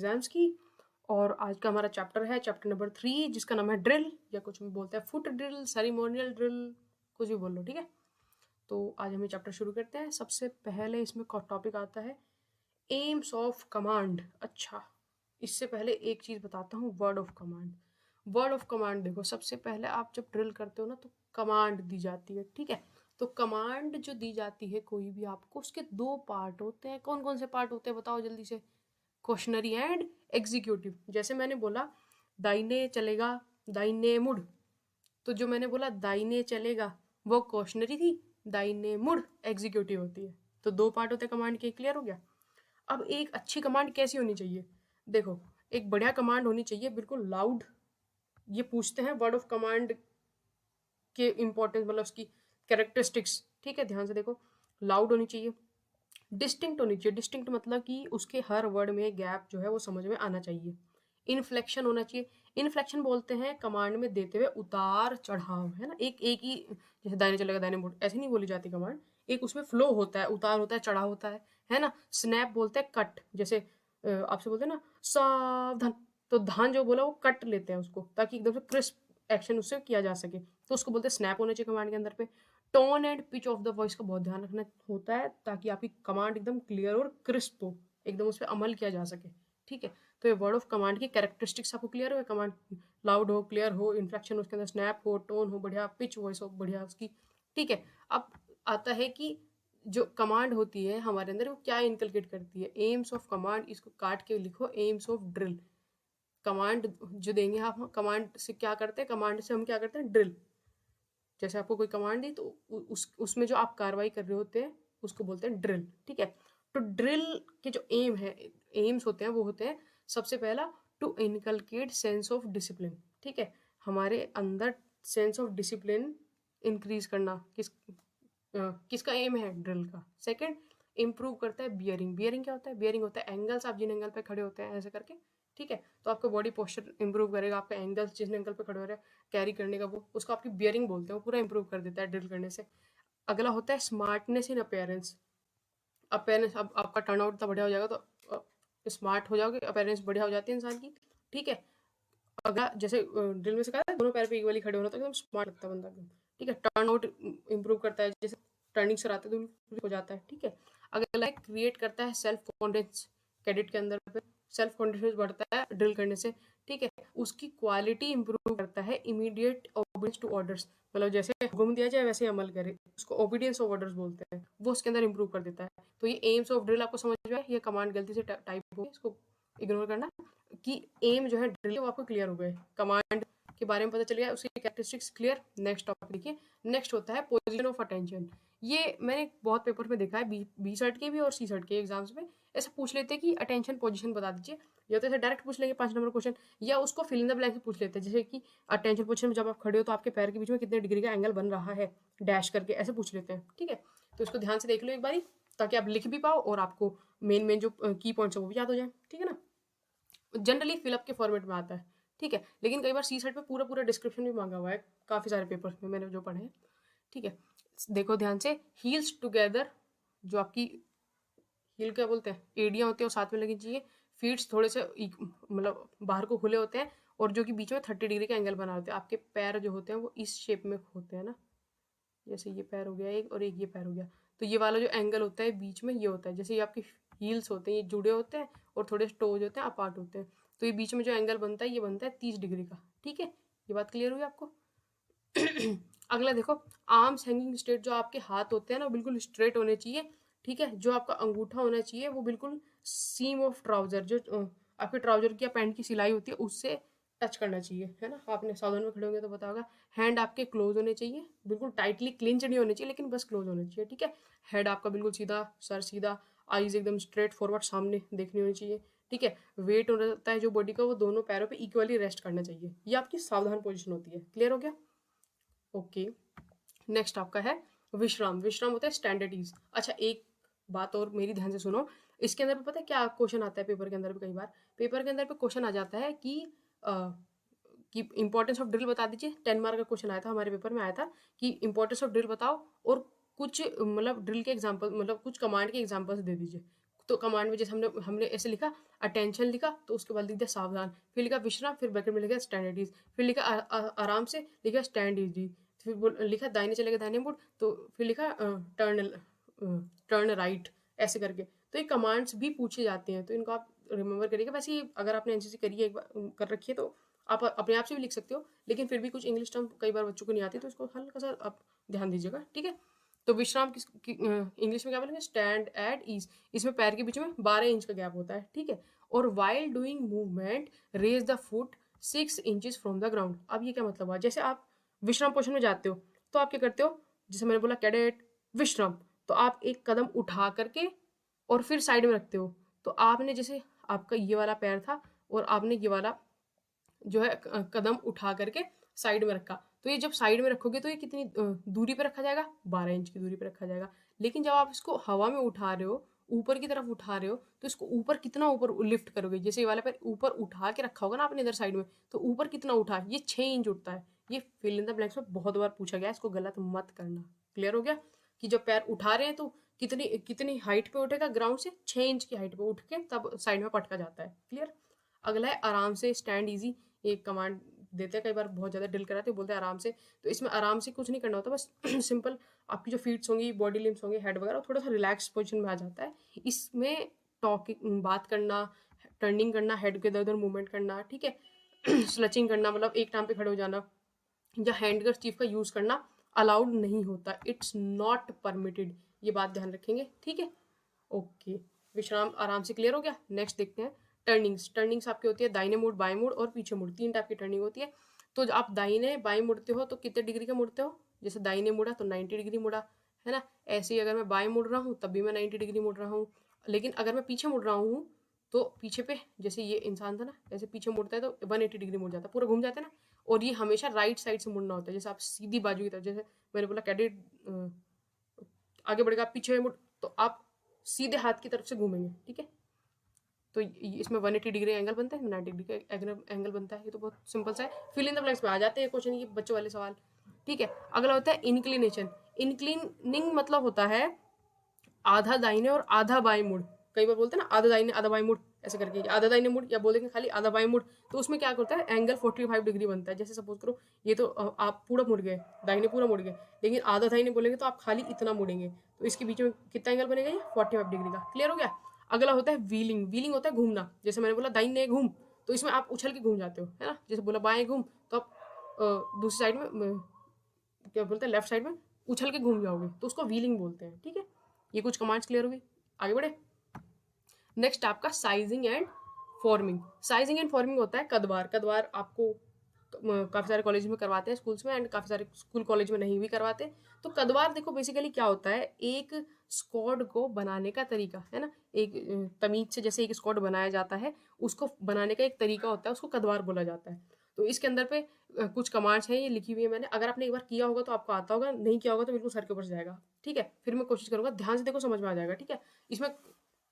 Exams की। और आज का हमारा चैप्टर है चैप्टर नंबर 3, जिसका नाम है ड्रिल, या कुछ में बोलते हैं फुट ड्रिल, सेरेमोनियल ड्रिल, कुछ भी बोल लो, ठीक है। तो आज हम ये चैप्टर शुरू करते हैं। सबसे पहले इसमें टॉपिक आता है एम्स ऑफ कमांड। अच्छा, इससे पहले एक चीज़ बताता हूँ, word of command. Word of command देखो, सबसे पहले आप जब ड्रिल करते हो ना तो कमांड दी जाती है, ठीक है। तो कमांड जो दी जाती है कोई भी आपको, उसके दो पार्ट होते हैं। कौन कौन से पार्ट होते हैं बताओ जल्दी से। Questionnaire and executive. जैसे मैंने बोला दाहिने चलेगा, दाहिने मुड़, तो जो मैंने बोला दाहिने चलेगा वो क्वेश्चनरी थी, दाहिने मुड़ एग्जीक्यूटिव होती है। तो दो पार्ट होते हैं कमांड के, क्लियर हो गया। अब एक अच्छी कमांड कैसी होनी चाहिए, देखो एक बढ़िया कमांड होनी चाहिए बिल्कुल लाउड। ये पूछते हैं वर्ड ऑफ कमांड के इंपॉर्टेंस, मतलब उसकी कैरेक्टरिस्टिक्स, ठीक है। ध्यान से देखो, लाउड होनी चाहिए, डिस्टिंक्ट होनी चाहिए। डिस्टिंक्ट मतलब कि उसके हर वर्ड में गैप जो है वो समझ में आना चाहिए। इनफ्लेक्शन होना चाहिए। इनफ्लेक्शन बोलते हैं कमांड में देते हुए उतार चढ़ाव, है ना। एक एक ही, जैसे दाहिने चलेगा दाहिने मुड़, ऐसे नहीं बोली जाती कमांड। एक उसमें फ्लो होता है, उतार होता है, चढ़ाव होता है ना। स्नैप बोलते हैं कट, जैसे आपसे बोलते हैं ना सावधान, तो धान जो बोला वो कट लेते हैं उसको, ताकि एकदम से क्रिस्प एक्शन उससे किया जा सके, तो उसको बोलते हैं स्नैप होना चाहिए कमांड के अंदर पे। Tone and pitch of the voice का बहुत ध्यान रखना होता है, ताकि आपकी कमांड एकदम क्लियर और क्रिस्प हो, एकदम उस पर अमल किया जा सके, ठीक है। तो ये वर्ड ऑफ कमांड की कैरेक्टरिस्टिक्स आपको क्लियर हो। कमांड लाउड हो, क्लियर हो, इन्फ्लेक्शन उसके अंदर स्नैप हो, टोन हो बढ़िया, पिच वॉइस हो बढ़िया उसकी, ठीक है। अब आता है कि जो कमांड होती है हमारे अंदर वो क्या इनकलकेट करती है। एम्स ऑफ कमांड, इसको काट के लिखो, एम्स ऑफ ड्रिल। कमांड जो देंगे आप, कमांड से क्या करते हैं, कमांड से हम क्या करते हैं, ड्रिल। जैसे आपको कोई कमांड दी तो उसमें जो आप कार्रवाई कर रहे होते हैं उसको बोलते हैं ड्रिल, ठीक है। तो ड्रिल के जो एम है, एम्स होते हैं वो होते हैं, सबसे पहला to inculcate sense of discipline, ठीक है। हमारे अंदर सेंस ऑफ डिसिप्लिन इंक्रीज करना किसका एम है, ड्रिल का। सेकंड, इम्प्रूव करता है बियरिंग। बियरिंग क्या होता है, बियरिंग होता है एंगल्स, आप जिन एंगल पे खड़े होते हैं ऐसे करके, ठीक है। तो आपका बॉडी पोस्चर इंप्रूव करेगा, आपका एंगल्स जिस एंगल पे खड़े हो रहे हैं कैरी करने का, वो उसको आपकी बियरिंग बोलते हैं, वो पूरा इंप्रूव कर देता है ड्रिल करने से। अगला होता है स्मार्टनेस इन अपीयरेंस। अपीयरेंस, अब आपका टर्न आउट इतना बढ़िया हो जाएगा तो स्मार्ट हो जाओगे, अपीयरेंस बढ़िया हो जाती है इंसान की, ठीक है। अगर जैसे ड्रिल में से कहा दोनों पैर पे इक्वली खड़े होना तो एकदम स्मार्ट लगता है बंदा एकदम, ठीक है। टर्न आउट इंप्रूव करता है, जैसे टर्निंग से आते तो हो जाता है, ठीक है। अगला क्रिएट करता है सेल्फ कॉन्फिडेंस, कैडेट के अंदर पे सेल्फ कॉन्फिडेंस बढ़ता है ड्रिल करने से, ठीक है। उसकी क्वालिटी इंप्रूव करता है इमीडिएट ओबीडियंस टू ऑर्डर्स, मतलब जैसे हुक्म दिया जाए वैसे अमल करे, उसको ओबीडियंस ऑफ ऑर्डर्स बोलते हैं, वो उसके अंदर इंप्रूव कर देता है। तो ये एम्स ऑफ ड्रिल आपको समझ में आया। ये कमांड गलती से टाइप हो गई, इसको इग्नोर करना, कि एम जो है ड्रिल वो आपको क्लियर हो गए, कमांड के बारे में पता चल गया, उसकी कैरेक्टरिस्टिक्स क्लियर। नेक्स्ट टॉपिक देखिए, नेक्स्ट होता है पोजीशन ऑफ अटेंशन। ये मैंने बहुत पेपर में देखा है, बी सर्ट के भी और सी सर्ट के एग्जाम्स में ऐसे पूछ लेते हैं कि अटेंशन पोजीशन बता दीजिए, या तो ऐसे डायरेक्ट पूछ लेंगे 5 नंबर क्वेश्चन, या उसको फिल इन द ब्लैंक पूछ लेते हैं, जैसे कि अटेंशन पोजीशन में जब आप खड़े हो तो आपके पैर के बीच में कितने डिग्री का एंगल बन रहा है, डैश करके ऐसे पूछ लेते हैं, ठीक है। तो इसको ध्यान से देख लो एक बारी, ताकि आप लिख भी पाओ और आपको मेन मेन जो की पॉइंट्स है वो भी याद हो जाए, ठीक है ना। जनरली फिलअप के फॉर्मेट में आता है, ठीक है। लेकिन कई बार सी सेट पे पूरा पूरा डिस्क्रिप्शन भी मांगा हुआ है काफ़ी सारे पेपर्स में, मैंने जो पढ़े हैं, ठीक है। देखो ध्यान से, हील्स टुगेदर, जो आपकी हील क्या बोलते हैं, एड़ियाँ होती हैं वो साथ में लगनी चाहिए। फीट्स थोड़े से मतलब बाहर को खुले होते हैं, और जो कि बीच में 30 डिग्री का एंगल बना होते हैं। आपके पैर जो होते हैं वो इस शेप में होते हैं ना, जैसे ये पैर हो गया एक, और एक ये पैर हो गया, तो ये वाला जो एंगल होता है बीच में ये होता है, जैसे ये आपकी हील्स होते हैं ये जुड़े होते हैं, और थोड़े टोज होते हैं अपार्ट होते हैं, तो ये बीच में जो एंगल बनता है ये बनता है 30 डिग्री का, ठीक है। ये बात क्लियर हुई आपको। अगला देखो, आर्म्स हैंगिंग स्ट्रेट, जो आपके हाथ होते हैं ना बिल्कुल स्ट्रेट होने चाहिए, ठीक है। जो आपका अंगूठा होना चाहिए वो बिल्कुल सीम ऑफ ट्राउजर, जो आपके ट्राउजर की या पैंट की सिलाई होती है उससे टच करना चाहिए, है ना। आपने सावधान में खड़े होंगे तो पता होगा। हैंड आपके क्लोज होने चाहिए, बिल्कुल टाइटली क्लिंच नहीं होने चाहिए, लेकिन बस क्लोज होने चाहिए, ठीक है। हेड आपका बिल्कुल सीधा, सर सीधा, आईज एकदम स्ट्रेट फॉरवर्ड सामने देखनी होनी चाहिए, ठीक है। वेट होता है जो बॉडी का वो दोनों पैरों पे इक्वली रेस्ट करना चाहिए। ये आपकी सावधान पोजीशन होती है, क्लियर हो गया, ओके। नेक्स्ट आपका है विश्राम। विश्राम होता है स्टैंडर्ड ईज। अच्छा, एक बात और मेरी ध्यान से सुनो, इसके अंदर पे पता है क्या क्वेश्चन आता है पेपर के अंदर पे, कई बार पेपर के अंदर पे क्वेश्चन आ जाता है कि इंपॉर्टेंस ऑफ ड्रिल बता दीजिए। 10 मार्क का क्वेश्चन आया था हमारे पेपर में, आया था कि इंपॉर्टेंस ऑफ ड्रिल बताओ, और कुछ मतलब ड्रिल के एग्जाम्पल, मतलब कुछ कमांड के एग्जाम्पल्स दे दीजिए। तो कमांड में जैसे हमने हमने ऐसे लिखा अटेंशन लिखा, तो उसके बाद लिख दिया सावधान, फिर लिखा विश्राम, फिर ब्रैकेट में लिखा स्टैंड इज, फिर लिखा आराम से, लिखा स्टैंड इजी, फिर लिखा दाहिने चलेगा दाहिने मुड़, तो फिर लिखा टर्न राइट, ऐसे करके। तो ये कमांड्स भी पूछे जाते हैं, तो इनको आप रिमेंबर करिएगा। वैसे ये अगर आपने एनसीसी करी है, एक बार कर रखी है, तो आप अपने आप से भी लिख सकते हो, लेकिन फिर भी कुछ इंग्लिश टर्म कई बार बच्चों को नहीं आती, तो इसको हल्का सा आप ध्यान दीजिएगा, ठीक है। तो विश्राम इंग्लिश में क्या बोलेंगे, स्टैंड एट ईज। इसमें पैर के बीच में 12 इंच का गैप होता है, ठीक है। और while doing movement raise the foot 6 inches from the ground. अब ये क्या मतलब हुआ, जैसे आप विश्राम पोषण में जाते हो तो आप क्या करते हो, जैसे मैंने बोला कैडेट विश्राम, तो आप एक कदम उठा करके और फिर साइड में रखते हो। तो आपने जैसे आपका ये वाला पैर था और आपने ये वाला जो है कदम उठा करके साइड में रखा, तो ये जब साइड में रखोगे तो ये कितनी दूरी पे रखा जाएगा, 12 इंच की दूरी पे रखा जाएगा। लेकिन जब आप इसको हवा में उठा रहे हो, ऊपर की तरफ उठा रहे हो, तो इसको ऊपर कितना ऊपर लिफ्ट करोगे, जैसे ये वाला पैर ऊपर उठा के रखा होगा ना आपने इधर साइड में, तो ऊपर कितना उठा, ये 6 इंच उठता है। ये फिल इन द ब्लैंक्स में बहुत बार पूछा गया, इसको गलत मत करना। क्लियर हो गया कि जब पैर उठा रहे हैं तो कितनी कितनी हाइट पे उठेगा, ग्राउंड से 6 इंच की हाइट पे उठ के तब साइड में पटका जाता है। क्लियर। अगला है आराम से स्टैंड इजी। एक कमांड देते हैं, कई बार बहुत ज़्यादा ड्रिल कराते हैं, बोलते हैं आराम से। तो इसमें आराम से कुछ नहीं करना होता, बस सिंपल आपकी जो फीट्स होंगी, बॉडी लिम्स होंगे, हेड वगैरह, थोड़ा सा रिलैक्स पोजिशन में आ जाता है। इसमें टॉकिंग, बात करना, टर्निंग करना, हेड के इधर उधर मूवमेंट करना, ठीक है, स्लचिंग करना, मतलब एक टांग पे खड़े हो जाना, या हैंड कर्चीफ का यूज़ करना अलाउड नहीं होता, इट्स नॉट परमिटेड। ये बात ध्यान रखेंगे, ठीक है। ओके, विश्राम आराम से क्लियर हो गया। नेक्स्ट देखते हैं टर्निंग्स। टर्निंग्स आपकी होती है दाहिने मुड़, बाएं मुड़ और पीछे मुड़, 3 टाइप की टर्निंग होती है। तो जब आप दाहिने बाएं मुड़ते हो तो कितने डिग्री का मुड़ते हो, जैसे दाहिने मुड़ा तो 90 डिग्री मुड़ा, है ना। ऐसे ही अगर मैं बाएं मुड़ रहा हूँ तब भी मैं 90 डिग्री मुड़ रहा हूँ। लेकिन अगर मैं पीछे मुड़ रहा हूँ तो पीछे पे, जैसे ये इंसान था ना, ऐसे पीछे मुड़ता है तो 180 डिग्री मुड़ जाता है, पूरा घूम जाता है ना। और ये हमेशा राइट साइड से मुड़ना होता है, जैसे आप सीधी बाजू की तरफ, जैसे मैंने बोला कैडेट आगे बढ़ेगा, आप पीछे मुड़, तो आप सीधे हाथ की तरफ से घूमेंगे, ठीक है। तो इसमें 180 डिग्री एंगल बनता है, 90 डिग्री का एंगल बनता है। ये तो बहुत सिंपल सा है। फिल इन द ब्लैंक्स में आ जाते हैं क्वेश्चन, ये बच्चों वाले सवाल, ठीक है। अगला होता है इंक्लिनेशन। इंक्लिनिंग मतलब होता है आधा दाहिने और आधा बाएं मुड़। कई बार बोलते हैं ना आधा दाहिने आधा बाएं मुड़, ऐसे करके आधा दाहिने मुड़, या बोलेंगे खाली आधा बाएं मुड़। तो उसमें क्या करता है, एंगल 45 डिग्री बनता है। जैसे सपोज करो ये तो आप पूरा मुड़ गए, दाहिने पूरा मुड़ गए, लेकिन आधा दाहिने बोलेंगे तो आप खाली इतना मुड़ेंगे, तो इसके बीच में कितना एंगल बनेगा, ये 45 डिग्री का। क्लियर हो गया। अगला होता है व्हीलिंग। व्हीलिंग होता है घूमना, जैसे मैंने बोला दाहिने घूम, तो इसमें आप उछल के घूम जाते हो, है ना। जैसे बोला बाएं घूम, तो आप दूसरी साइड में क्या बोलते हैं, लेफ्ट साइड में उछल के घूम जाओगे, तो उसको व्हीलिंग बोलते हैं, ठीक है। ये कुछ कमांड्स क्लियर हुई, आगे बढ़े। नेक्स्ट आपका sizing and forming. Sizing and forming होता है कदवार। कदवार आपको काफ़ी सारे कॉलेज में करवाते हैं, स्कूल्स में, एंड काफ़ी सारे स्कूल कॉलेज में नहीं भी करवाते। तो कदवार देखो बेसिकली क्या होता है, एक स्क्वाड को बनाने का तरीका, है ना। एक तमीज से जैसे एक स्क्वाड बनाया जाता है, उसको बनाने का एक तरीका होता है, उसको कदवार बोला जाता है। तो इसके अंदर पे कुछ कमांड्स हैं, ये लिखी हुई है मैंने। अगर आपने एक बार किया होगा तो आपको आता होगा, नहीं किया होगा तो बिल्कुल सर के ऊपर से जाएगा, ठीक है। फिर मैं कोशिश करूंगा, ध्यान से देखो, समझ में आ जाएगा, ठीक है। इसमें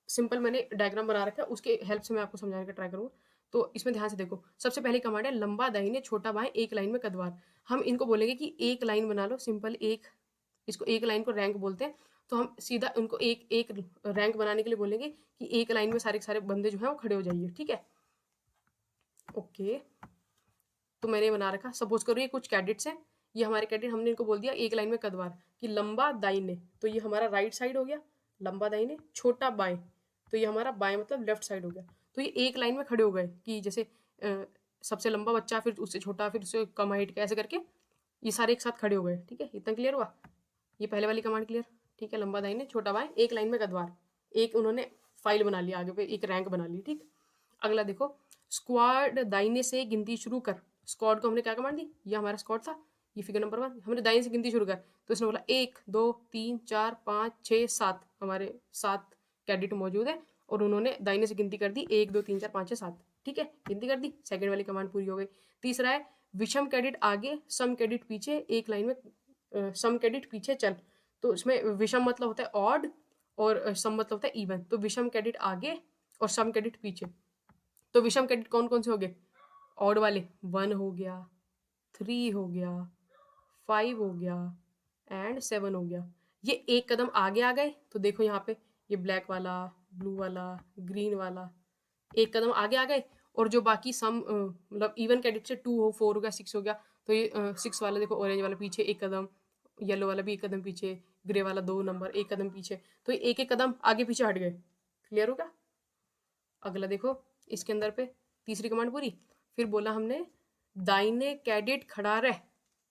सिंपल मैंने डायग्राम बना रखा है, उसके हेल्प से मैं आपको समझाने का ट्राई करूंगा। तो इसमें ध्यान से देखो, सबसे पहली कमांड है लंबा दाहिने छोटा बाएं एक लाइन में कदवार। हम इनको बोलेंगे कि एक लाइन बना लो, सिंपल एक, इसको एक लाइन को रैंक बोलते हैं। तो हम सीधा उनको एक एक रैंक बनाने के लिए बोलेंगे कि एक लाइन में सारे सारे बंदे जो हैं वो खड़े हो जाइए, ठीक है। ओके, तो मैंने बना रखा। सपोज करो ये कुछ कैडेट्स हैं, ये हमारे कैडेट, हमने इनको बोल दिया एक लाइन में कदवार कि लंबा दाहिने, तो ये हमारा राइट साइड हो गया, लंबा दाहिने छोटा बाएं, तो ये हमारा बाएं मतलब लेफ्ट साइड हो गया। तो ये एक लाइन में खड़े हो गए कि जैसे सबसे लंबा बच्चा, फिर उससे छोटा, फिर उससे कम हाइट का, ऐसे करके ये सारे एक साथ खड़े हो गए, ठीक है। इतना क्लियर हुआ, ये पहले वाली कमांड क्लियर, ठीक है। लंबा दाहिने छोटा बाएं एक लाइन में कदवार, एक उन्होंने फाइल बना लिया, आगे पे एक रैंक बना ली, ठीक। अगला देखो, स्क्वाड दाहिने से गिनती शुरू कर। स्क्वाड को हमने क्या कमांड दी, ये हमारा स्क्वाड था, ये फिगर नंबर 1, हमने दाहिने से गिनती शुरू कर, तो इसने बोला 1 2 3 4 5 6 7, हमारे 7 कैडेट मौजूद है, और उन्होंने दाहिने से गिनती कर दी 1 2 3 4 5 6 7, ठीक है, गिनती कर दी। सेकंड वाली कमांड पूरी हो गई। तीसरा है विषम कैडेट आगे सम कैडेट पीछे, एक लाइन में सम कैडेट पीछे चल। तो इसमें विषम मतलब होता है ऑड, और सम मतलब होता है इवन। तो विषम कैडेट आगे और सम कैडेट पीछे। तो विषम कैडेट कौन कौन से हो गए, ऑड वाले 1 हो गया, 3 हो गया, 5 हो गया, एंड 7 हो गया। ये एक कदम आगे आ गए, तो देखो यहाँ पे ये ब्लैक वाला, ब्लू वाला, ग्रीन वाला, एक कदम आगे आ गए। और जो बाकी सम मतलब इवन कैडेट से 2 हो, 4 हो गया, 6 हो गया, तो ये 6 वाला देखो, ऑरेंज वाला पीछे एक कदम, येलो वाला भी एक कदम पीछे, ग्रे वाला 2 नंबर एक कदम पीछे, तो ये एक एक कदम आगे पीछे हट गए। क्लियर हो गया? अगला देखो इसके अंदर पे तीसरी कमांड पूरी। फिर बोला हमने दाहिने कैडेट खड़ा रह,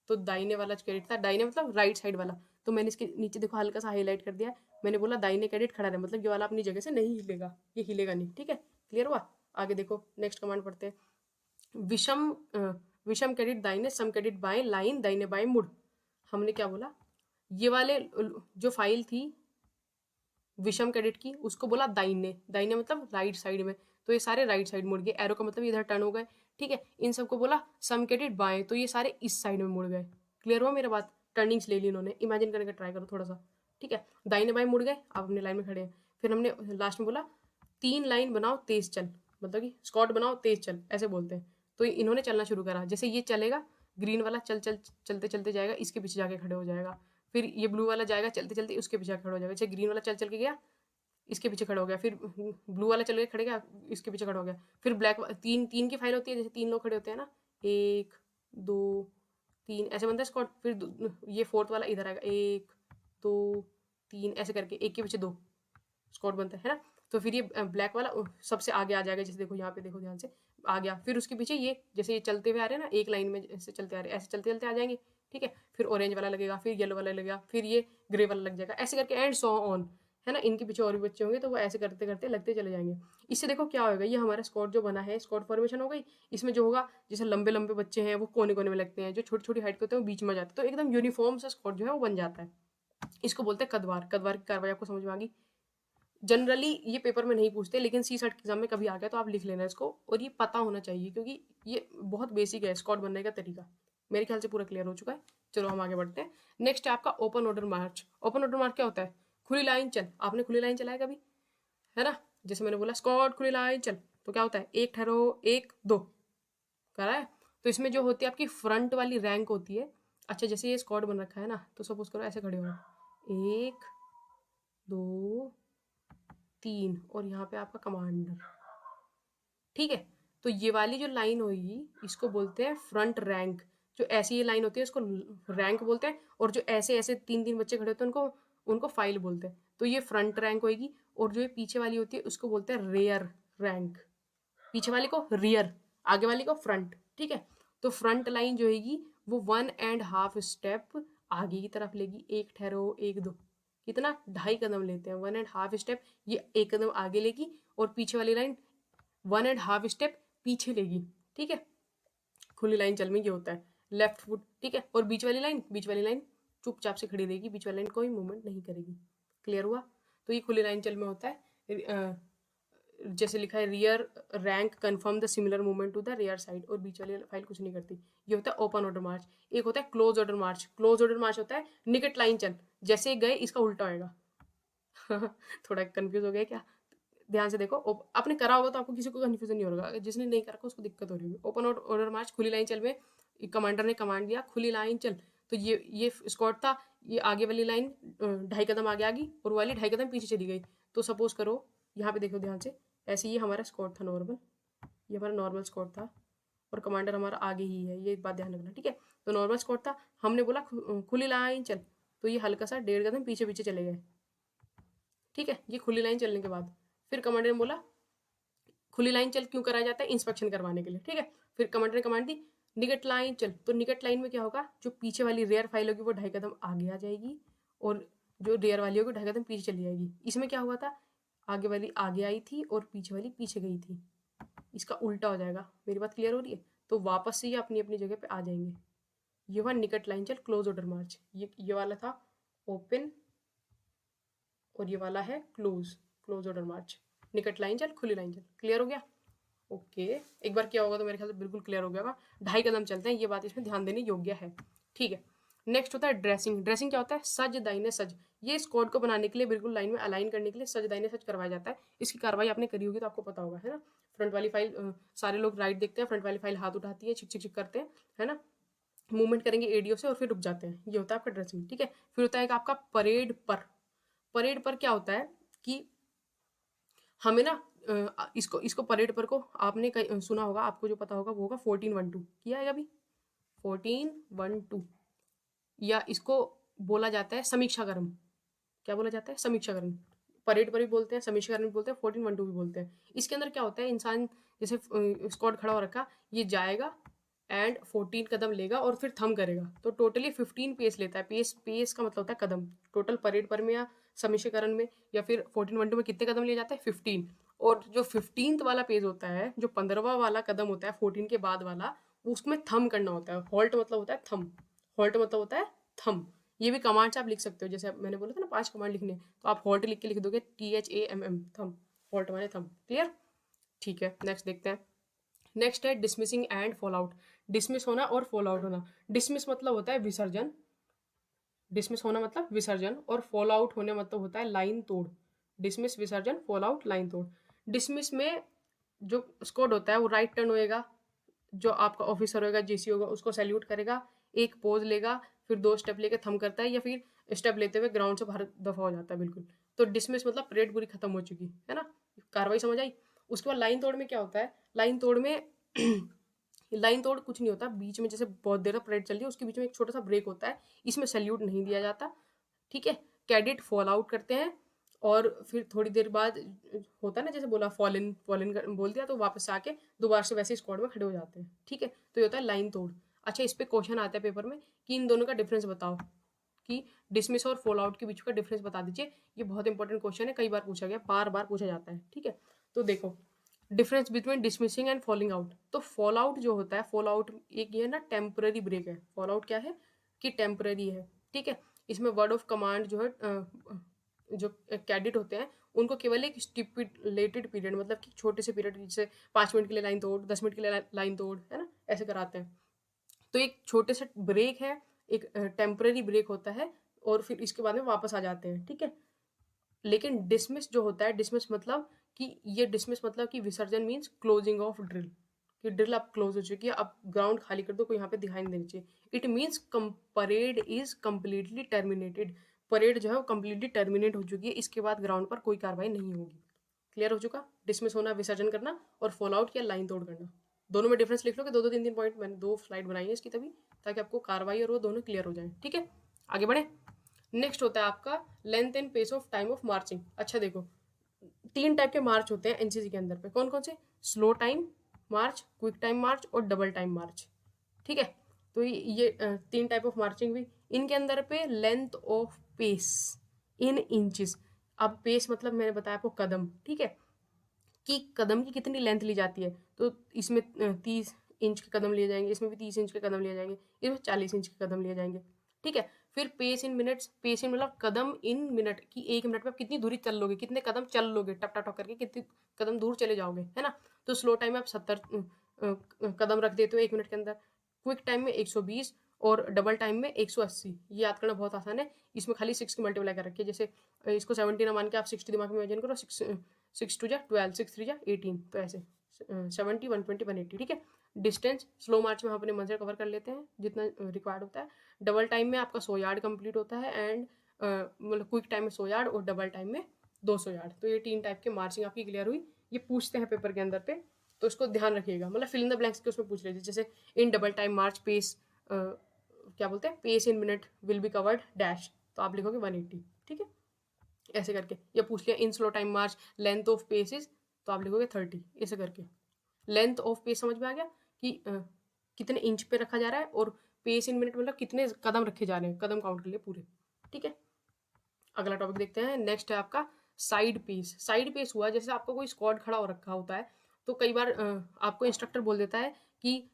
तो दाहिने वाला कैडेट था, दाहिने मतलब राइट साइड वाला, तो मैंने इसके नीचे देखो हल्का सा हाईलाइट कर दिया है। मैंने बोला दाहिने कैडेट खड़ा रहे, मतलब ये वाला अपनी जगह से नहीं हिलेगा, ये हिलेगा नहीं। ठीक है, क्लियर हुआ? आगे देखो नेक्स्ट कमांड पढ़ते हैं। विषम कैडेट दाहिने, सम कैडेट बाएं, लाइन दाहिने बाएं मुड़। हमने क्या बोला, ये वाले जो फाइल थी विषम कैडेट की, उसको बोला दाहिने, दाहिने मतलब राइट साइड में, तो ये सारे राइट साइड मुड़ गए, एरो का मतलब इधर टर्न हो गए। ठीक है, इन सबको बोला सम कैडेट बाएं, तो ये सारे इस साइड में मुड़ गए। क्लियर हुआ मेरा बात? टर्निंग्स ले ली इन्होंने, इमेजिन करने का ट्राई करो थोड़ा सा। ठीक है, दाहिने बाएं मुड़ गए, आप अपने लाइन में खड़े हैं। फिर हमने लास्ट में बोला 3 लाइन बनाओ तेज चल, मतलब कि स्कॉट बनाओ तेज चल, ऐसे बोलते हैं। तो इन्होंने चलना शुरू करा, जैसे ये चलेगा, ग्रीन वाला चल चल चलते चलते जाएगा, इसके पीछे जाके खड़े हो जाएगा। फिर ये ब्लू वाला जाएगा चलते चलते, उसके पीछे खड़ा हो जाएगा। जैसे ग्रीन वाला चल चल के गया, इसके पीछे खड़ा हो गया, फिर ब्लू वाला चल के खड़े गया, इसके पीछे खड़ा हो गया। फिर ब्लैक, तीन तीन की फाइल होती है, जैसे 3 लोग खड़े होते हैं ना, 1 2 3 ऐसे बनता है स्क्वाड। फिर ये फोर्थ वाला इधर आएगा, 1 2 3 ऐसे करके, एक के पीछे 2 स्क्वाड बनता है ना। तो फिर ये ब्लैक वाला सबसे आगे आ जाएगा, जैसे देखो यहाँ पे देखो ध्यान से, आ गया। फिर उसके पीछे ये, जैसे ये चलते हुए आ रहे हैं ना, एक लाइन में ऐसे चलते आ रहे हैं, ऐसे चलते चलते आ जाएंगे। ठीक है, फिर ऑरेंज वाला लगेगा, फिर येलो वाला लगेगा, फिर ये ग्रे वाला लग जाएगा, ऐसे करके एंड सो ऑन, है ना। इनके पीछे और भी बच्चे होंगे, तो वो ऐसे करते करते लगते चले जाएंगे। इससे देखो क्या होगा, ये हमारा स्क्वाड जो बना है, स्क्वाड फॉर्मेशन हो गई। इसमें जो होगा, जैसे लंबे लंबे बच्चे हैं वो कोने कोने में लगते हैं, जो छोटी छोटी हाइट के होते हैं वो बीच में जाते हैं, तो एकदम यूनिफॉर्म सा स्क्वाड जो है वो बन जाता है। इसको बोलते हैं कदवार। कदवार की कार्रवाई आपको समझ में आ गई? जनरली ये पेपर में नहीं पूछते, लेकिन सी सेट एग्जाम में कभी आ गया तो आप लिख लेना इसको, और ये पता होना चाहिए, क्योंकि ये बहुत बेसिक है स्क्वाड बनने का तरीका। मेरे ख्याल से पूरा क्लियर हो चुका है। चलो हम आगे बढ़ते हैं। नेक्स्ट है आपका ओपन ऑर्डर मार्च। ओपन ऑर्डर मार्च क्या होता है? खुली लाइन चल। आपने खुली लाइन चलाया कभी, है ना? जैसे मैंने बोला स्क्वाड खुली लाइन चल, तो क्या होता है, एक ठहरो, 1 2 करा है। तो इसमें जो होती है आपकी फ्रंट वाली रैंक होती है। अच्छा, जैसे ये स्क्वाड बन रखा है ना, तो सपोज करो ऐसे खड़े हो, 1 2 3, और यहाँ पे आपका कमांडर। ठीक है, तो ये वाली जो लाइन होगी इसको बोलते हैं फ्रंट रैंक। जो ऐसी ये लाइन होती है इसको रैंक बोलते हैं, और जो ऐसे ऐसे 3 3 बच्चे खड़े होते हैं उनको उनको फाइल बोलते हैं। तो ये फ्रंट रैंक होगी, और जो ये पीछे वाली होती है उसको बोलते हैं रेयर रैंक। पीछे वाले को रियर, आगे वाले को फ्रंट। ठीक है, तो फ्रंट लाइन जो होगी वो 1.5 स्टेप आगे की तरफ लेगी, एक ठहरो, 1 2, कितना, 2.5 कदम लेते हैं, 1.5 स्टेप ये एक कदम आगे लेगी, और पीछे वाली लाइन 1.5 स्टेप पीछे लेगी। ठीक है, खुली लाइन चल में ये होता है लेफ्ट फुट। ठीक है, और बीच वाली लाइन चुपचाप से खड़ी रहेगी, बीच वाली लाइन कोई मूवमेंट नहीं करेगी। क्लियर हुआ? तो ये खुली लाइन चल में होता है। जैसे लिखा है rear rank confirm the similar movement to the rear side, और बीच वाली फाइल कुछ नहीं करती। ये होता है ओपन ऑर्डर मार्च। एक होता है क्लोज ऑर्डर मार्च। क्लोज ऑर्डर मार्च होता है निकट लाइन चल, जैसे गए इसका उल्टा होएगा। थोड़ा कंफ्यूज हो गया क्या? ध्यान से देखो, आपने करा होगा तो आपको किसी को कंफ्यूजन नहीं होगा, जिसने नहीं करा उसको दिक्कत हो रही होगी। ओपन ऑर्डर मार्च, खुली लाइन चल में कमांडर ने कमांड दिया खुली लाइन चल, तो ये स्क्वाड था, ये आगे वाली लाइन 2.5 कदम आगे आ गई, और वाली 2.5 कदम पीछे चली गई। तो सपोज करो यहाँ पे देखो ध्यान से, ऐसे ये हमारा स्क्वाड था नॉर्मल, ये हमारा नॉर्मल स्क्वाड था, और कमांडर हमारा आगे ही है, ये बात ध्यान रखना। ठीक है, तो नॉर्मल स्क्वाड था, हमने बोला खुली लाइन चल, तो ये हल्का सा 1.5 कदम पीछे पीछे चले गए। ठीक है, ये खुली लाइन चलने के बाद फिर कमांडर ने बोला खुली लाइन चल क्यों कराया जाता है, इंस्पेक्शन करवाने के लिए। ठीक है, फिर कमांडर ने कमांड दी निकट लाइन चल, तो निकट लाइन में क्या होगा, जो पीछे वाली रेयर फाइल होगी वो 2.5 कदम आगे आ जाएगी, और जो रेयर वाली होगी 2.5 कदम पीछे चली जाएगी। इसमें क्या हुआ था, आगे वाली आगे आई थी और पीछे वाली पीछे गई थी, इसका उल्टा हो जाएगा। मेरी बात क्लियर हो रही है? तो वापस से ये अपनी अपनी जगह पे आ जाएंगे। ये हुआ निकट लाइन चल क्लोज ऑर्डर मार्च। ये वाला था ओपन, और ये वाला है क्लोज, क्लोज ऑर्डर मार्च। निकट लाइन चल, खुली लाइन चल। क्लियर हो गया? ओके, एक बार क्या होगा तो मेरे ख्याल से बिल्कुल क्लियर हो गया होगा। 2.5 कदम चलते हैं, ये बात इसमें ध्यान देने योग्य है। ठीक है, नेक्स्ट होता है ड्रेसिंग। ड्रेसिंग क्या होता है, सज दाहिने सज। ये स्क्वाड को बनाने के लिए, बिल्कुल लाइन में अलाइन करने के लिए सज दाहिने सज करवाया जाता है। इसकी कार्रवाई आपने करी होगी तो आपको पता होगा, है ना। फ्रंट वाली फाइल सारे लोग राइट देखते हैं, फ्रंट वाली फाइल हाथ उठाती है, छिक छिक छिक करते हैं, है ना, मूवमेंट करेंगे एडीओ से, और फिर रुक जाते हैं। ये होता है आपका ड्रेसिंग। ठीक है, फिर होता है आपका परेड पर। परेड पर क्या होता है कि हमें ना इसको इसको परेड पर को आपने सुना होगा, आपको जो पता होगा वो होगा 1412, किया है अभी 1412, या इसको बोला जाता है समीक्षाकरण। क्या बोला जाता है? समीक्षाकरण। परेड पर भी बोलते हैं, समीक्षाकरण भी बोलते हैं, 1412 भी बोलते हैं। इसके अंदर क्या होता है, इंसान जैसे स्क्वाड खड़ा हो रखा, ये जाएगा एंड 14 कदम लेगा और फिर थम करेगा, तो टोटली 15 पेस लेता है। पेस पेस का मतलब होता है कदम। टोटल परेड पर में या समीक्षाकरण में या फिर 1412 में कितने कदम लिए जाते हैं? 15। और जो 15th वाला पेज होता है, जो 15वां वाला कदम होता है 14 के बाद वाला, उसमें थम करना होता है। हॉल्ट मतलब होता है थम। हॉल्ट मतलब होता है थम। ये भी कमांड्स आप लिख सकते हो, जैसे मैंने बोला था ना 5 कमांड लिखने, तो आप हॉल्ट लिख के लिख दोगे THAMM, थम। हॉल्ट माने थम। क्लियर? ठीक है, नेक्स्ट देखते हैं। नेक्स्ट है dismissing and fall out. Dismiss होना और फॉल आउट होना। डिसमिस मतलब होता है विसर्जन। डिसमिस होना मतलब विसर्जन, और फॉल आउट होने मतलब होता है लाइन तोड़। डिसमिस विसर्जन, फॉल आउट लाइन तोड़। डिसमिस में जो स्क्वाड होता है वो राइट टर्न होएगा, जो आपका ऑफिसर होगा, जीसी होगा, उसको सैल्यूट करेगा, एक पोज लेगा, फिर 2 स्टेप लेके थम करता है, या फिर स्टेप लेते हुए ग्राउंड से बाहर दफा हो जाता है बिल्कुल। तो डिसमिस मतलब परेड पूरी खत्म हो चुकी है ना, कार्रवाई समझ आई। उसके बाद लाइन तोड़ में क्या होता है? लाइन तोड़ में लाइन तोड़ कुछ नहीं होता, बीच में जैसे बहुत देर तक परेड चल रही है, उसके बीच में एक छोटा सा ब्रेक होता है, इसमें सैल्यूट नहीं दिया जाता। ठीक है, कैडेट फॉल आउट करते हैं, और फिर थोड़ी देर बाद होता है ना, जैसे बोला फॉल इन बोल दिया, तो वापस आके दोबारा से वैसे स्क्वाड में खड़े हो जाते हैं। ठीक है, तो ये होता है लाइन तोड़। अच्छा, इस पे क्वेश्चन आता है पेपर में कि इन दोनों का डिफरेंस बताओ, कि डिसमिस और फॉल आउट के बीच का डिफरेंस बता दीजिए। ये बहुत इंपॉर्टेंट क्वेश्चन है, कई बार पूछा गया, बार बार पूछा जाता है। ठीक है, तो देखो difference between dismissing and falling out. तो फॉल आउट जो होता है, फॉल आउट एक ये ना टेम्पररी ब्रेक है। फॉल आउट क्या है? कि टेम्पररी है। ठीक है, इसमें वर्ड ऑफ कमांड जो है, जो कैडेट होते हैं, उनको केवल एक स्टिपुलेटेड पीरियड, मतलब कि छोटे से पीरियड, जैसे 5 मिनट के लिए लाइन तोड़, 10 मिनट के लिए लाइन तोड़, है ना, ऐसे कराते हैं। तो एक छोटे से ब्रेक है, एक टेम्पररी ब्रेक होता है, और फिर इसके बाद में वापस आ जाते हैं। ठीक है, लेकिन डिसमिस जो होता है, डिसमिस मतलब कि ये डिसमिस मतलब कि विसर्जन मीन्स क्लोजिंग ऑफ ड्रिल, कि ड्रिल अब क्लोज हो चुकी है, अब ग्राउंड खाली कर दो, कोई यहाँ पे दिखाई नहीं देनी चाहिए। It means parade is completely terminated. Parade जो है वो कम्प्लीटली टर्मिनेट हो चुकी है, इसके बाद ग्राउंड पर कोई कार्रवाई नहीं होगी। क्लियर हो चुका? डिसमिस होना, विसर्जन करना, और फॉल आउट या लाइन तोड़ करना। दोनों में डिफरेंस लिख लो कि 2-2 3-3 पॉइंट, मैंने 2 स्लाइड बनाई है इसकी तभी, ताकि आपको कार्रवाई और वो दोनों क्लियर हो जाए। ठीक है, आगे बढ़े। नेक्स्ट होता है आपका length and pace of time of marching. अच्छा देखो, 3 टाइप के मार्च होते हैं एनसीसी के अंदर पे। कौन कौन से? स्लो टाइम मार्च, क्विक टाइम मार्च, और डबल टाइम मार्च। ठीक है, तो ये 3 टाइप ऑफ मार्चिंग भी। इनके अंदर पे length of pace in inches. अब पेस मतलब मैंने बताया आपको कदम। ठीक है, कि कदम की कितनी लेंथ ली जाती है, तो इसमें 30 इंच के कदम लिए जाएंगे, इसमें भी 30 इंच के कदम लिए जाएंगे, इसमें 40 इंच के कदम लिए जाएंगे। ठीक है, फिर pace in minutes. Pace in मतलब कदम इन मिनट, की 1 मिनट में आप कितनी दूरी चल लोगे, कितने कदम चल लोगे, टप टप टप करके कितने कदम दूर चले जाओगे, है ना। तो स्लो टाइम में आप 70 कदम रख देते हो 1 मिनट के अंदर। क्विक टाइम में 120, और डबल टाइम में 180। ये याद करना बहुत आसान है, इसमें खाली 6 की मल्टीप्लाई कर रखी है। जैसे इसको 70 ना मान के आप 60 दिमाग में इमेजिन करो, 6 2 जा 12, 6 3 जा 18, तो ऐसे 70 120 180। ठीक है, डिस्टेंस स्लो मार्च में हम अपने मंजिल कवर कर लेते हैं जितना रिक्वायर्ड होता है। डबल टाइम में आपका 100 यार्ड कंप्लीट होता है, एंड मतलब क्विक टाइम में 100 यार्ड, और डबल टाइम में 200 यार्ड। तो ये 3 टाइप के मार्चिंग आपकी क्लियर हुई। ये पूछते हैं पेपर के अंदर पे, तो इसको ध्यान रखिएगा, मतलब फिल इन द ब्लैंक्स के उसमें पूछ लीजिए। जैसे in double time march pace, क्या बोलते हैं, pace in minute will be covered dash, तो आप लिखोगे 180। ठीक है, ऐसे करके। या पूछ लिया in slow time march length of paces, तो आप लिखोगे 30, ऐसे करके। लेंथ ऑफ पेस समझ में आ गया कि कितने इंच पे रखा जा रहा है, और पेस इन मिनट मतलब कितने कदम रखे जा रहे हैं, कदम काउंट कर लिए पूरे। ठीक है, अगला टॉपिक देखते हैं। नेक्स्ट है आपका साइड पेस। साइड पेस हुआ जैसे आपका कोई स्क्वाड खड़ा हो रखा होता है, तो कई बार आपको इंस्ट्रक्टर बोल देता है कि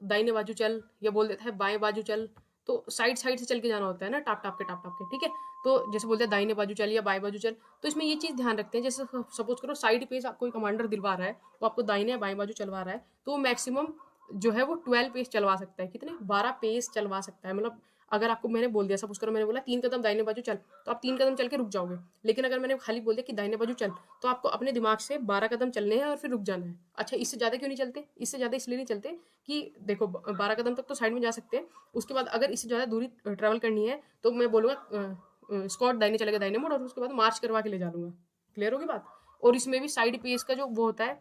दाहिने बाजू चल, या बोल देता है बाएं बाजू चल, तो साइड साइड से चल के जाना होता है ना, टाप टाप के टाप टाप के। ठीक है, तो जैसे बोलते हैं दाहिने बाजू चल या बाएं बाजू चल, तो इसमें ये चीज़ ध्यान रखते हैं। जैसे सपोज करो साइड पेस आपको कोई कमांडर दिलवा रहा है, वो आपको दाहिने या बाएं बाजू चलवा रहा है, तो वो मैक्सिमम जो है वो 12 पेस चलवा सकता है। कितने? 12 पेस चलवा सकता है। मतलब अगर आपको मैंने बोल दिया, सपोज करो मैंने बोला 3 कदम दाहिने बाजू चल, तो आप 3 कदम चल के रुक जाओगे। लेकिन अगर मैंने खाली बोल दिया कि दाहिने बाजू चल, तो आपको अपने दिमाग से 12 कदम चलने हैं और फिर रुक जाना है। अच्छा, इससे ज़्यादा क्यों नहीं चलते? इससे ज़्यादा इसलिए नहीं चलते कि देखो 12 कदम तक तो साइड में जा सकते हैं, उसके बाद अगर इससे ज़्यादा दूरी ट्रैवल करनी है, तो मैं बोलूँगा स्क्वाड दाहिने चलेगा दाहिने मोड़, और उसके बाद मार्च करवा के ले जा लूँगा। क्लियर होगी बात? और इसमें भी साइड पेस का जो वो होता है,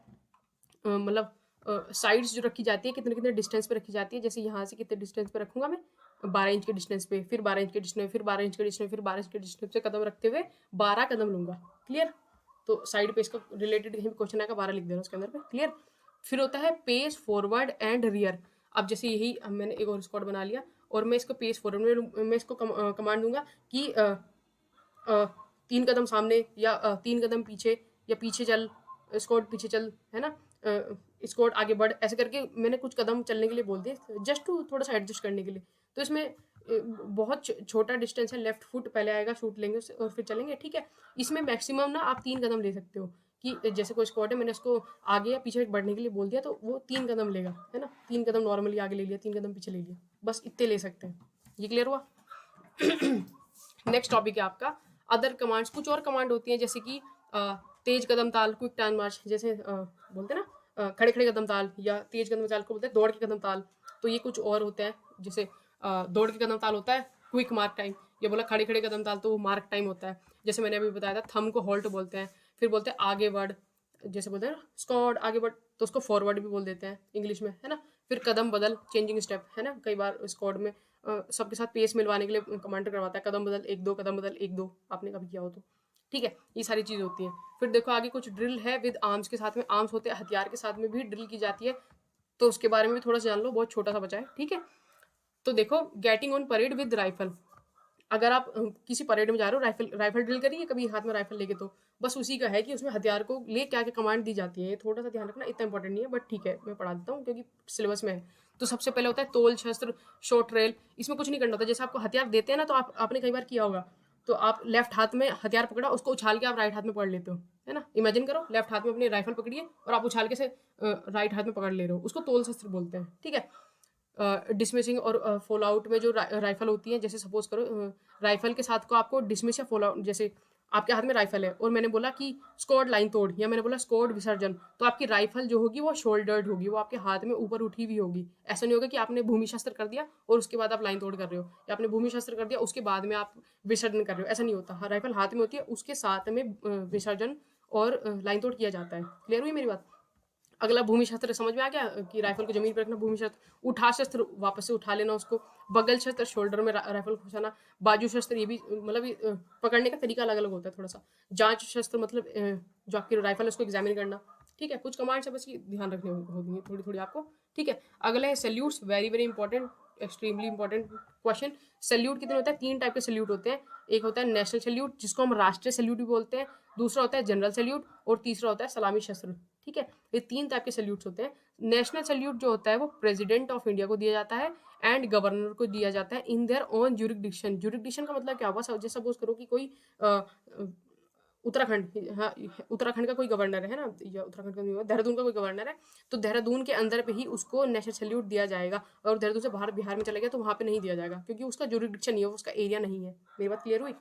मतलब साइड्स जो रखी जाती है कितने कितने डिस्टेंस पे रखी जाती है। जैसे यहाँ से कितने डिस्टेंस पे रखूंगा मैं, 12 इंच के डिस्टेंस पे, फिर 12 इंच के डिस्टेंस, फिर 12 इंच के डिस्टेंस, फिर 12 इंच के डिस्टेंस से कदम रखते हुए 12 कदम लूंगा। क्लियर? तो साइड पेस का रिलेटेड कहीं भी क्वेश्चन आएगा 12 लिख देना उसके अंदर पे। क्लियर? फिर होता है पेस फॉरवर्ड एंड रियर। अब जैसे यही मैंने एक और स्क्वाड बना लिया और मैं इसको पेस फॉरवर्ड में मैं इसको कमांड दूंगा कि 3 कदम सामने या 3 कदम पीछे, या पीछे चल स्क्वाड, पीछे चल, है ना, स्क्वाड आगे बढ़, ऐसे करके मैंने कुछ कदम चलने के लिए बोल दिए जस्ट टू थोड़ा सा एडजस्ट करने के लिए। तो इसमें बहुत छोटा डिस्टेंस है, लेफ्ट फुट पहले आएगा, शूट लेंगे और फिर चलेंगे। ठीक है? इसमें मैक्सिमम ना आप 3 कदम ले सकते हो कि जैसे कोई स्क्वाड है, मैंने उसको आगे या पीछे बढ़ने के लिए बोल दिया तो वो 3 कदम लेगा, है ना, 3 कदम नॉर्मली आगे ले लिया, 3 कदम पीछे ले लिया, बस इतने ले सकते हैं। ये क्लियर हुआ? नेक्स्ट टॉपिक है आपका अदर कमांड्स। कुछ और कमांड होती हैं जैसे कि तेज कदम ताल, क्विक टाइम मार्च, जैसे बोलते हैं ना खड़े खड़े कदम ताल, या तेज कदम ताल को बोलते हैं दौड़ के कदम ताल। तो ये कुछ और होते हैं, जैसे दौड़ के कदम ताल होता है क्विक मार्क टाइम, ये बोला खड़े खड़े कदम ताल तो वो मार्क टाइम होता है। जैसे मैंने अभी बताया था थम को होल्ट बोलते हैं। फिर बोलते हैं आगे बढ़, जैसे बोलते हैं ना स्क्वाड आगे बढ़, तो उसको फॉरवर्ड भी बोल देते हैं इंग्लिश में, है ना। फिर कदम बदल, चेंजिंग स्टेप, है ना, कई बार स्क्वाड में सबके साथ पेस मिलवाने के लिए कमांडर करवाता है कदम बदल 1-2, कदम बदल 1-2, आपने कभी किया हो तो। ठीक है? ये सारी चीज़ होती है। फिर देखो आगे कुछ ड्रिल है विद आर्म्स के साथ में, आर्म्स होते हैं हथियार के साथ में भी ड्रिल की जाती है, तो उसके बारे में भी थोड़ा सा जान लो, बहुत छोटा सा बचा है। ठीक है? तो देखो getting on parade with rifle, अगर आप किसी परेड में जा रहे हो, राइफल राइफल ड्रिल करिए कभी हाथ में राइफल लेके, तो बस उसी का है कि उसमें हथियार को ले क्या क्या कमांड दी जाती है। ये थोड़ा सा ध्यान रखना, इतना इंपॉर्टेंट नहीं है बट ठीक है मैं पढ़ा देता हूँ क्योंकि सिलेबस में है। तो सबसे पहले होता है तोल शस्त्र शॉर्ट रेल। इसमें कुछ नहीं करना होता, जैसे आपको हथियार देते हैं ना, तो आपने कई बार किया होगा, तो आप लेफ्ट हाथ में हथियार पकड़ा, उसको उछाल के आप राइट हाथ में पकड़ लेते हो, है ना। इमेजिन करो लेफ्ट हाथ में अपनी राइफल पकड़िए और आप उछाल के से राइट हाथ में पकड़ ले रहे हो, उसको तोल शस्त्र बोलते हैं। ठीक है? डिसमिसिंग और फॉल आउट में जो राइफल होती है, जैसे सपोज करो राइफल के साथ को आपको डिसमिस या फॉल आउट, जैसे आपके हाथ में राइफल है और मैंने बोला कि स्क्वाड लाइन तोड़, या मैंने बोला स्क्वाड विसर्जन, तो आपकी राइफल जो होगी वो शोल्डर्ड होगी, वो आपके हाथ में ऊपर उठी हुई होगी। ऐसा नहीं होगा कि आपने भूमि शस्त्र कर दिया और उसके बाद आप लाइन तोड़ कर रहे हो, या आपने भूमि शस्त्र कर दिया उसके बाद में आप विसर्जन कर रहे हो, ऐसा नहीं होता। राइफल हाथ में होती है, उसके साथ में विसर्जन और लाइन तोड़ किया जाता है। क्लियर हुई मेरी बात? अगला भूमि शस्त्र समझ में आ गया कि राइफल को जमीन पर रखना, भूमि शस्त्र। उठा शस्त्र वापस से उठा लेना उसको, बगल शस्त्र शोल्डर में राइफल को फंसाना, बाजू शस्त्र ये भी मतलब पकड़ने का तरीका अलग अलग होता है थोड़ा सा। जांच शस्त्र मतलब जो आपकी राइफल है उसको एग्जामिन करना। ठीक है? कुछ कमांड्स है बस ये ध्यान रखने होगी थोड़ी थोड़ी आपको। ठीक है? अगला है salutes, very very important, extremely important question. Salute कितने होते हैं? 3 टाइप के सैल्यूट होते हैं। एक होता है नेशनल सैल्यूट जिसको हम राष्ट्रीय सैल्यूट भी बोलते हैं, दूसरा होता है जनरल सैल्यूट, और तीसरा होता है सलामी शस्त्र। ठीक है? ये 3 टाइप के सैल्यूट्स होते हैं। नेशनल सैल्यूट जो होता है वो प्रेसिडेंट ऑफ इंडिया को दिया जाता है एंड गवर्नर को दिया जाता है in their own jurisdiction. Jurisdiction का मतलब क्या हुआ? जैसे सपोज करो कि कोई उत्तराखंड, हाँ, उत्तराखंड का कोई गवर्नर है ना, या उत्तराखंड का नहीं हुआ, देहरादून का कोई गवर्नर है, तो देहरादून के अंदर पे ही उसको नेशनल सैल्यूट दिया जाएगा, और देहरादून से बाहर बिहार में चला गया तो वहाँ पे नहीं दिया जाएगा क्योंकि उसका ज्यूरिसडिक्शन नहीं है, उसका एरिया नहीं है। मेरी बात क्लियर हुई?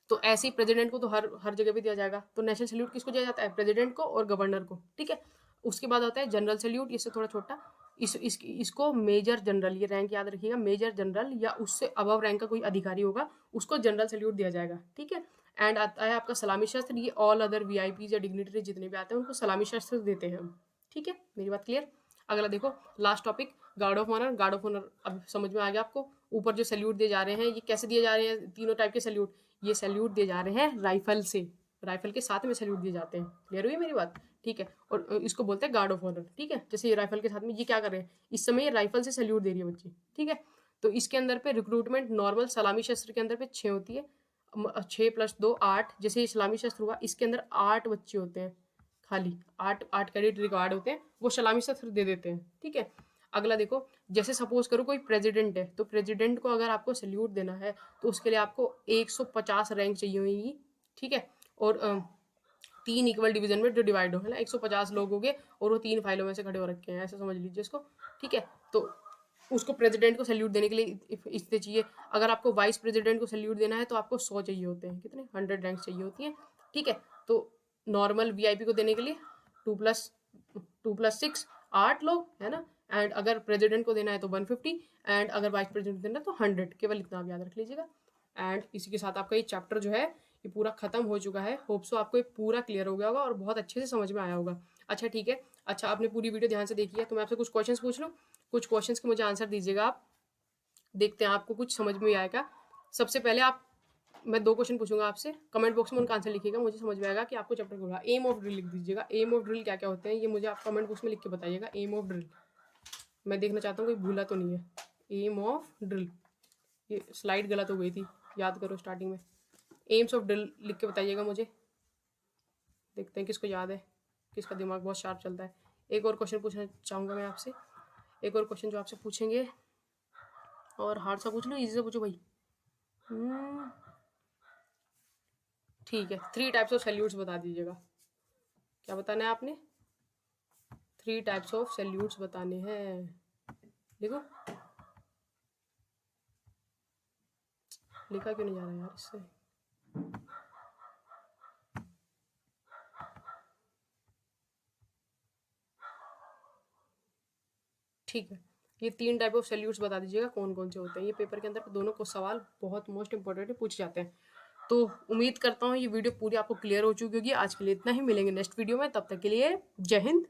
तो ऐसे ही प्रेसिडेंट को तो हर हर जगह पे दिया जाएगा। तो नेशनल सैल्यूट किसको दिया जाता है? प्रेसिडेंट को और गवर्नर को। ठीक है? उसके बाद आता है जनरल सैल्यूट, इससे थोड़ा छोटा, इसको मेजर जनरल, ये रैंक याद रखिएगा, मेजर जनरल या उससे अबव रैंक का कोई अधिकारी होगा उसको जनरल सैल्यूट दिया जाएगा। ठीक है? एंड आता है आपका सलामी शस्त्र, ये ऑल अदर वीआईपीज या डिग्निटरी जितने भी आते हैं उनको सलामी शस्त्र देते हैं हम। ठीक है? मेरी बात क्लियर? अगला देखो last topic guard of honour. Guard of honour अब समझ में आ गया आपको। ऊपर जो सैल्यूट दिए जा रहे हैं ये कैसे दिए जा रहे हैं? तीनों टाइप के सैल्यूट, ये सैल्यूट दिए जा रहे हैं राइफल से, राइफल के साथ में सैल्यूट दिए जाते हैं। क्लियर हुई मेरी बात? ठीक है? और इसको बोलते हैं गार्ड ऑफ ऑनर। ठीक है? जैसे ये राइफल के साथ में ये क्या कर रहे हैं, इस समय ये राइफल से सैल्यूट दे रही है बच्ची। ठीक है? तो इसके अंदर पे रिक्रूटमेंट नॉर्मल सलामी शस्त्र के अंदर पे 6 होती है, 6 + 2 8। जैसे ये सलामी शस्त्र हुआ इसके अंदर 8 बच्चे होते हैं, खाली 8 कैडेट रिक्वायर्ड होते हैं, वो सलामी शस्त्र दे देते हैं। ठीक है? अगला देखो, जैसे सपोज करो कोई प्रेसिडेंट है, तो प्रेसिडेंट को अगर आपको सैल्यूट देना है तो उसके लिए आपको 150 रैंक चाहिए होगी। ठीक है? और 3 इक्वल डिवीजन में जो डिवाइड हो, है ना, 150 लोग हो गए और वो 3 फाइलों में से खड़े हो रखे हैं, ऐसा समझ लीजिए इसको। ठीक है? तो उसको प्रेसिडेंट को सैल्यूट देने के लिए इतने चाहिए। अगर आपको वाइस प्रेसिडेंट को सैल्यूट देना है तो आपको 100 चाहिए होते हैं, कितने 100 रैंक चाहिए होती हैं। ठीक है? तो नॉर्मल वीआईपी को देने के लिए 2+6 8 लोग, है ना। एंड अगर प्रेसिडेंट को देना है तो 150, एंड अगर वाइस प्रेसिडेंट को देना है तो 100। केवल इतना आप याद रख लीजिएगा। एंड इसी के साथ आपका ये चैप्टर जो है ये पूरा खत्म हो चुका है। होप सो आपको ये पूरा क्लियर हो गया होगा और बहुत अच्छे से समझ में आया होगा। अच्छा ठीक है, अच्छा आपने पूरी वीडियो ध्यान से देखी है तो मैं आपसे कुछ क्वेश्चंस पूछ लूँ, कुछ क्वेश्चंस के मुझे आंसर दीजिएगा आप। देखते हैं आपको कुछ समझ में आएगा। सबसे पहले आप, मैं 2 क्वेश्चन पूछूंगा आपसे, कमेंट बॉक्स में उनका आंसर लिखिएगा, मुझे समझ में आएगा कि आपको चैप्टर होगा। एम ऑफ ड्रिल लिख दीजिएगा। एम ऑफ ड्रिल क्या क्या होते हैं ये मुझे आप कमेंट बॉक्स में लिख के बताइएगा। एम ऑफ ड्रिल मैं देखना चाहता हूँ कोई भूला तो नहीं है। एम ऑफ ड्रिल, ये स्लाइड गलत हो गई थी, याद करो स्टार्टिंग में। एम्स ऑफ ड्रिल लिख के बताइएगा मुझे। देखते हैं किसको याद है, किसका दिमाग बहुत शार्प चलता है। एक और क्वेश्चन पूछना चाहूँगा मैं आपसे, एक और क्वेश्चन जो आपसे पूछेंगे, और हार्ड सा पूछ लो, इजी से पूछो भाई। ठीक है, 3 टाइप्स ऑफ सैल्यूट्स बता दीजिएगा। क्या बताना है आपने? 3 टाइप्स ऑफ सैल्यूट्स बताने हैं। लिखो, लिखा क्यों नहीं जा रहा यार इससे? ठीक है, ये 3 टाइप ऑफ सैल्यूट्स बता दीजिएगा कौन कौन से होते हैं। ये पेपर के अंदर दोनों को सवाल बहुत मोस्ट इंपॉर्टेंट पूछे जाते हैं। तो उम्मीद करता हूँ ये वीडियो पूरी आपको क्लियर हो चुकी होगी। आज के लिए इतना ही, मिलेंगे नेक्स्ट वीडियो में, तब तक के लिए जय हिंद।